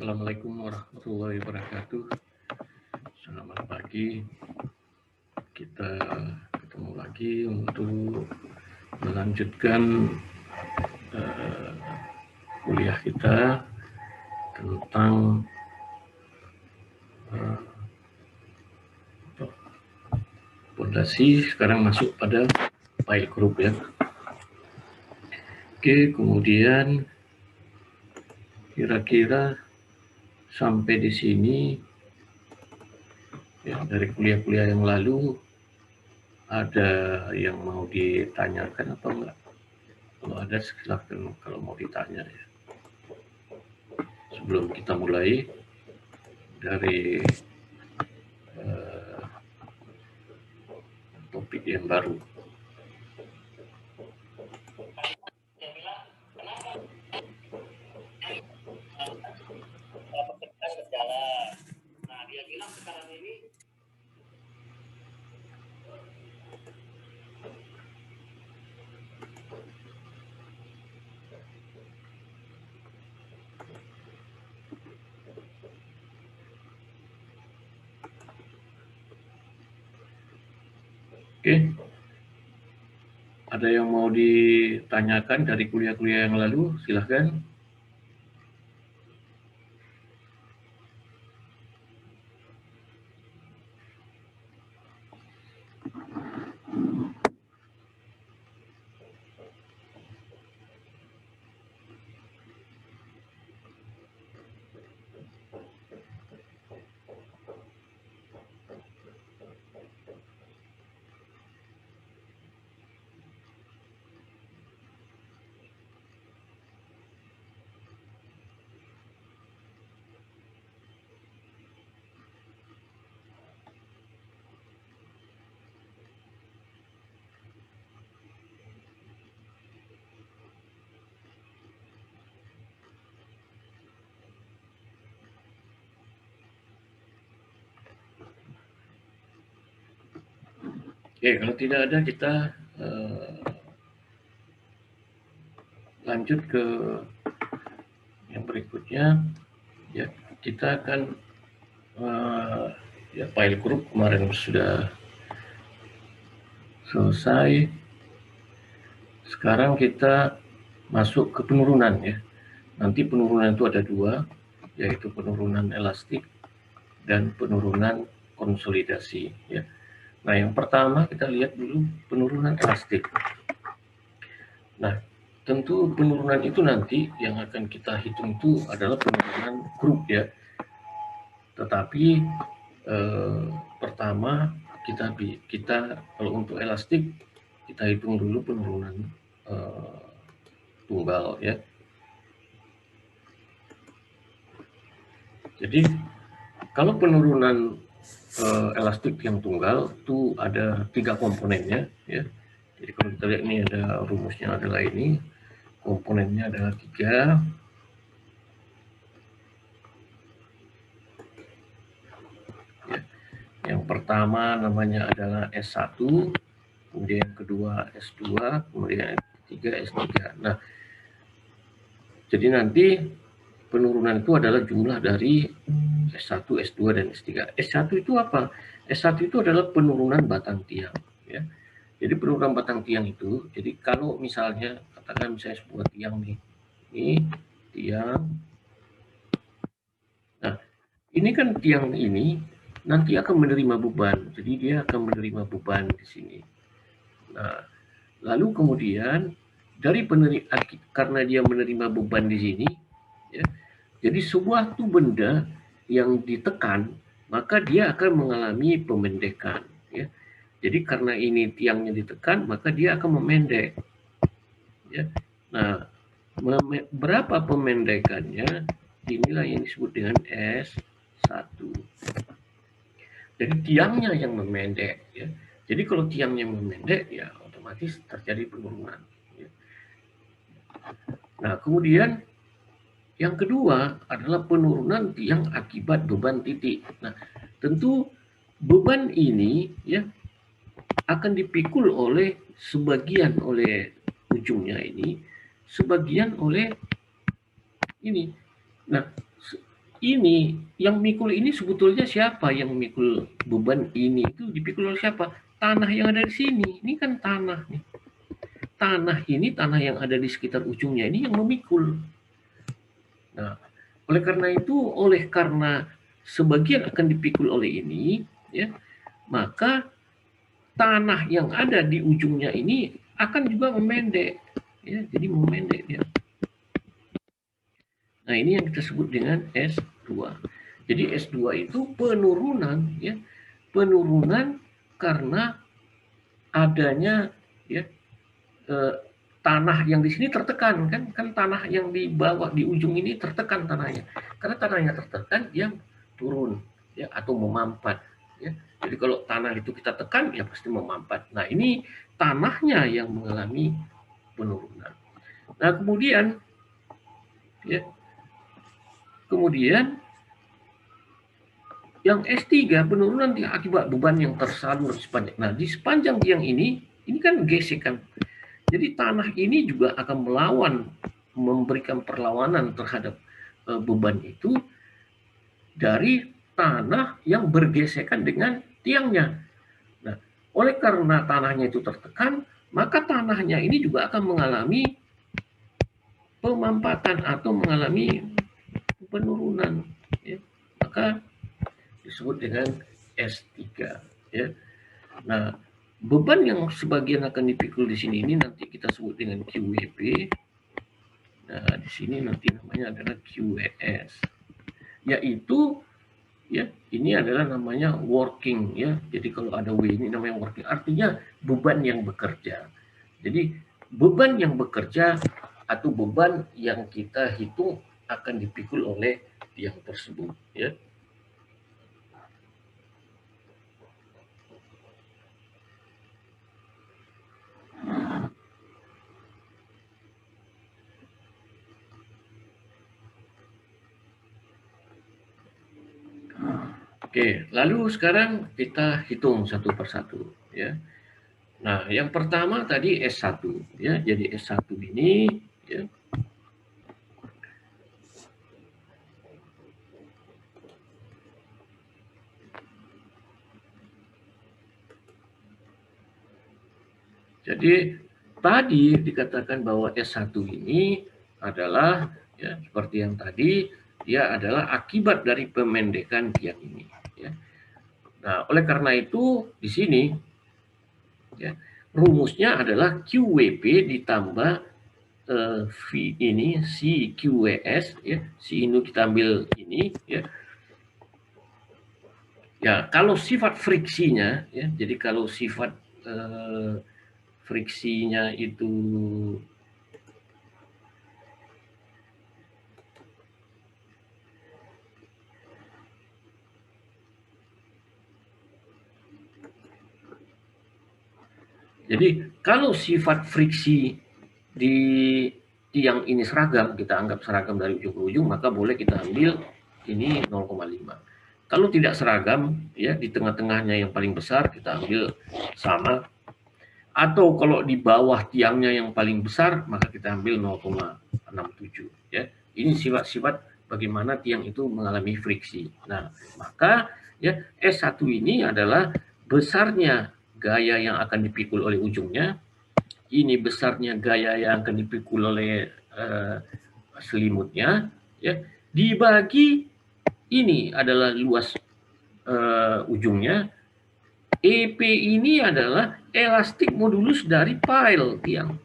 Assalamualaikum warahmatullahi wabarakatuh. Selamat pagi. Kita ketemu lagi untuk melanjutkan kuliah kita tentang fondasi. Sekarang masuk pada file group ya. Oke, kemudian kira-kira sampai di sini ya, dari kuliah-kuliah yang lalu ada yang mau ditanyakan atau enggak? Kalau ada silakan kalau mau ditanya ya. Sebelum kita mulai dari topik yang baru. Oke, ada yang mau ditanyakan dari kuliah-kuliah yang lalu? Silahkan. Oke, kalau tidak ada kita lanjut ke yang berikutnya. Ya, kita akan ya file group kemarin sudah selesai. Sekarang kita masuk ke penurunan ya. Nanti penurunan itu ada dua, yaitu penurunan elastik dan penurunan konsolidasi ya. Nah, yang pertama kita lihat dulu penurunan elastik. Nah, tentu penurunan itu nanti yang akan kita hitung itu adalah penurunan grup ya. Tetapi pertama kita kalau untuk elastik kita hitung dulu penurunan tunggal ya. Jadi kalau penurunan elastik yang tunggal itu ada 3 komponennya ya. Jadi kalau kita lihat ini ada rumusnya adalah ini, komponennya adalah 3. Ya. Yang pertama namanya adalah S1, kemudian yang kedua S2, kemudian yang ketiga S3. Nah, jadi nanti penurunan itu adalah jumlah dari S1, S2, dan S3. S1 itu apa? S1 itu adalah penurunan batang tiang. Ya. Jadi penurunan batang tiang itu, jadi kalau misalnya, katakan misalnya sebuah tiang nih, ini tiang. Nah, ini kan tiang ini nanti akan menerima beban, jadi dia akan menerima beban di sini. Nah, lalu kemudian dari karena dia menerima beban di sini, ya, jadi sebuah benda yang ditekan, maka dia akan mengalami pemendekan. Ya. Jadi karena ini tiangnya ditekan, maka dia akan memendek. Ya. Nah, berapa pemendekannya? Inilah yang disebut dengan S1. Jadi tiangnya yang memendek. Ya. Jadi kalau tiangnya memendek, ya otomatis terjadi penurunan. Ya. Nah, kemudian yang kedua adalah penurunan tiang akibat beban titik. Nah, tentu beban ini ya akan dipikul oleh sebagian oleh ujungnya ini, sebagian oleh ini. Nah, ini yang mikul ini sebetulnya siapa yang mikul beban ini? Itu dipikul oleh siapa? Tanah yang ada di sini. Ini kan tanah nih. Tanah ini, tanah yang ada di sekitar ujungnya ini yang memikul. Nah, oleh karena sebagian akan dipikul oleh ini, ya, maka tanah yang ada di ujungnya ini akan juga memendek, ya, jadi memendek dia. Nah, ini yang kita sebut dengan S2. Jadi S2 itu penurunan, ya, penurunan karena adanya, ya, tanah yang di sini tertekan, kan tanah yang di bawah di ujung ini tertekan tanahnya. Karena tanahnya tertekan, dia turun, ya, atau memampat, ya. Jadi kalau tanah itu kita tekan, ya pasti memampat. Nah, ini tanahnya yang mengalami penurunan. Nah, kemudian, ya, kemudian yang S3 penurunan akibat beban yang tersalur sepanjang. Nah, di sepanjang tiang ini kan gesekan. Jadi tanah ini juga akan melawan, memberikan perlawanan terhadap beban itu dari tanah yang bergesekan dengan tiangnya. Nah, oleh karena tanahnya itu tertekan, maka tanahnya ini juga akan mengalami pemampatan atau mengalami penurunan. Ya. Maka disebut dengan S3. Ya. Nah, beban yang sebagian akan dipikul di sini ini nanti kita sebut dengan QWP. Nah, di sini nanti namanya adalah QWS, yaitu, ya, ini adalah namanya working, ya. Jadi kalau ada W ini namanya working, artinya beban yang bekerja. Jadi beban yang bekerja atau beban yang kita hitung akan dipikul oleh tiang tersebut, ya. Oke, lalu sekarang kita hitung satu persatu, ya. Nah, yang pertama tadi S1, ya. Jadi S1 ini, ya, jadi tadi dikatakan bahwa S1 ini adalah, ya, seperti yang tadi, dia adalah akibat dari pemendekan tiang ini, ya. Nah, oleh karena itu di sini, ya, rumusnya adalah QWP ditambah V ini si QWS, ya, si ini kita ambil ini, ya. Ya, kalau sifat friksinya, ya, jadi kalau sifat friksinya itu, jadi kalau sifat friksi di tiang ini seragam, kita anggap seragam dari ujung ke ujung, maka boleh kita ambil ini 0,5. Kalau tidak seragam, ya, di tengah-tengahnya yang paling besar kita ambil sama, atau kalau di bawah tiangnya yang paling besar maka kita ambil 0,67, ya. Ini sifat-sifat bagaimana tiang itu mengalami friksi. Nah, maka, ya, S1 ini adalah besarnya gaya yang akan dipikul oleh ujungnya, ini besarnya gaya yang akan dipikul oleh selimutnya, ya, dibagi ini adalah luas ujungnya. EP ini adalah elastik modulus dari pile tiang.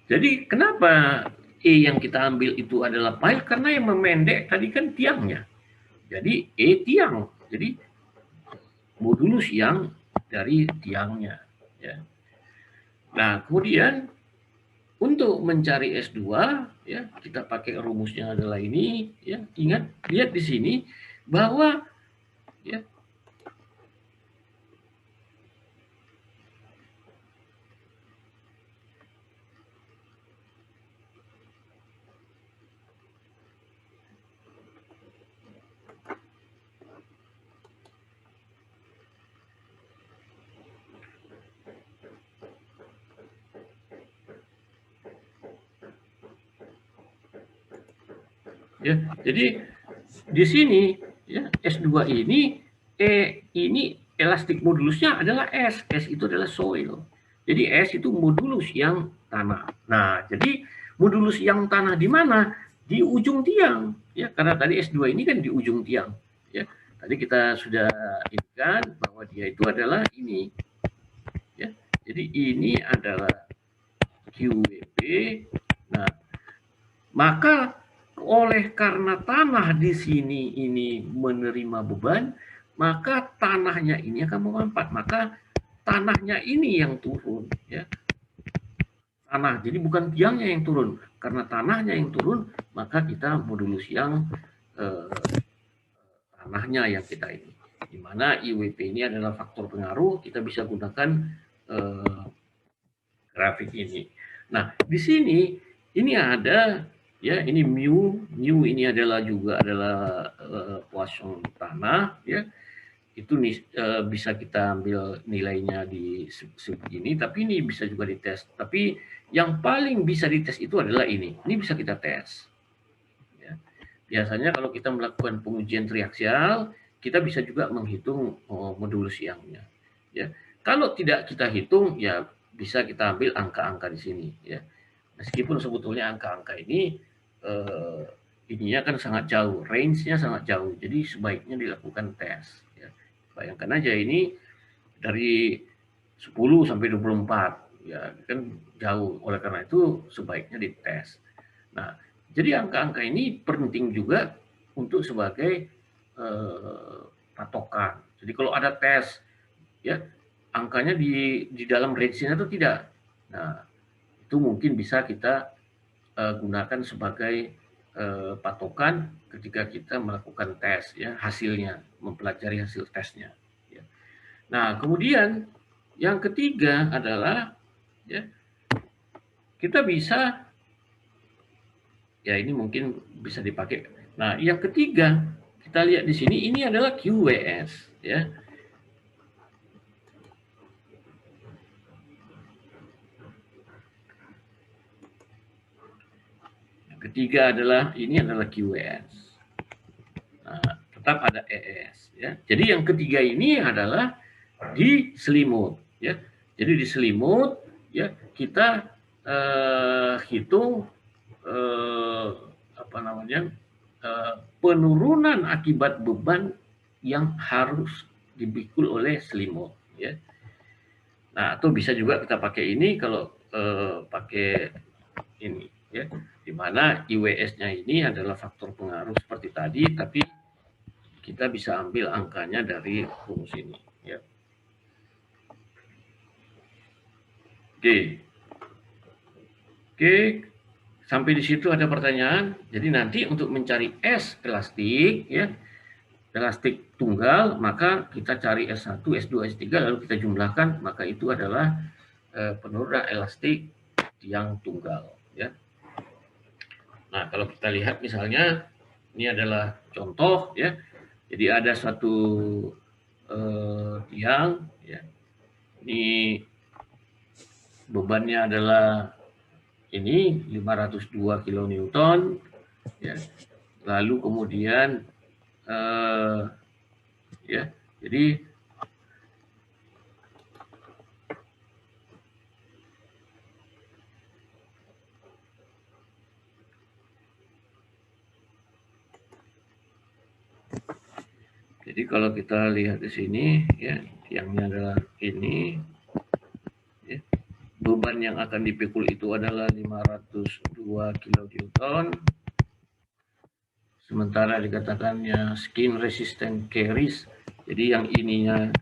Jadi kenapa E yang kita ambil itu adalah pile? Karena yang memendek tadi kan tiangnya. Jadi E tiang. Jadi modulus yang dari tiangnya. Ya. Nah, kemudian untuk mencari S2, ya, kita pakai rumusnya adalah ini, ya. Ingat, lihat di sini bahwa, ya, Ya, jadi di sini ya S2 ini ini elastik modulusnya adalah S. S itu adalah soil. Jadi S itu modulus yang tanah. Nah, jadi modulus yang tanah di mana? Di ujung tiang. Ya, karena tadi S2 ini kan di ujung tiang. Ya, tadi kita sudah ingat bahwa dia itu adalah ini. Ya, jadi ini adalah QWP. Nah, maka oleh karena tanah di sini ini menerima beban, maka tanahnya ini akan memampat. Maka tanahnya ini yang turun, ya. Tanah. Jadi bukan tiangnya yang turun. Karena tanahnya yang turun, maka kita modulus yang eh, tanahnya yang kita ini. Di mana IWP ini adalah faktor pengaruh, kita bisa gunakan eh, grafik ini. Nah, di sini ini ada ya ini mu ini adalah juga adalah Poisson tanah ya. Itu bisa kita ambil nilainya di segini, tapi ini bisa juga dites. Tapi yang paling bisa dites itu adalah ini. Ini bisa kita tes. Ya. Biasanya kalau kita melakukan pengujian triaksial, kita bisa juga menghitung modulus yangnya. Ya. Kalau tidak kita hitung, ya bisa kita ambil angka-angka di sini. Ya. Meskipun sebetulnya angka-angka ini ininya kan sangat jauh, range-nya sangat jauh. Jadi sebaiknya dilakukan tes. Ya. Bayangkan aja ini dari 10 sampai 24, ya kan jauh. Oleh karena itu sebaiknya dites. Nah, jadi angka-angka ini penting juga untuk sebagai patokan. Jadi kalau ada tes, ya angkanya di dalam range-nya itu tidak. Nah, itu mungkin bisa kita gunakan sebagai patokan ketika kita melakukan tes, ya hasilnya, mempelajari hasil tesnya. Ya. Nah, kemudian yang ketiga adalah ya kita bisa ya ini mungkin bisa dipakai. Nah, yang ketiga kita lihat di sini ini adalah QWS ya. Yang ketiga adalah ini adalah QWS. Nah, tetap ada ES ya. Jadi yang ketiga ini adalah di selimut ya. Jadi di selimut ya kita hitung apa namanya penurunan akibat beban yang harus dipikul oleh selimut ya. Nah, atau bisa juga kita pakai ini kalau pakai ini ya. Di mana IWS-nya ini adalah faktor pengaruh seperti tadi, tapi kita bisa ambil angkanya dari rumus ini ya. Oke. Oke, sampai di situ ada pertanyaan. Jadi nanti untuk mencari S elastik ya, elastik tunggal, maka kita cari S1, S2, S3 lalu kita jumlahkan, maka itu adalah penurunan elastik yang tunggal ya. Nah, kalau kita lihat misalnya ini adalah contoh ya. Jadi ada satu tiang ya. Ini bebannya adalah ini 502 kilonewton ya. Lalu kemudian ya jadi kalau kita lihat di sini ya tiangnya adalah ini ya. Beban yang akan dipikul itu adalah 502 kilonewton. Sementara dikatakannya skin resistant carries, jadi yang ininya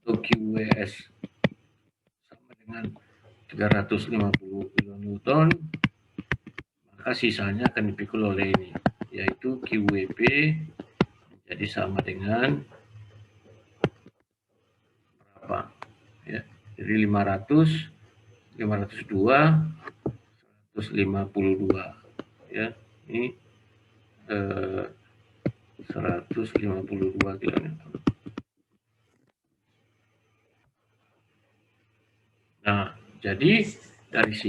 atau QWS sama dengan 350 kilonewton, maka sisanya akan dipikul oleh ini, yaitu QWP jadi sama dengan berapa ya, jadi 500, 502, 152 ya, ini 152 kilonewton. Nah, jadi dari sini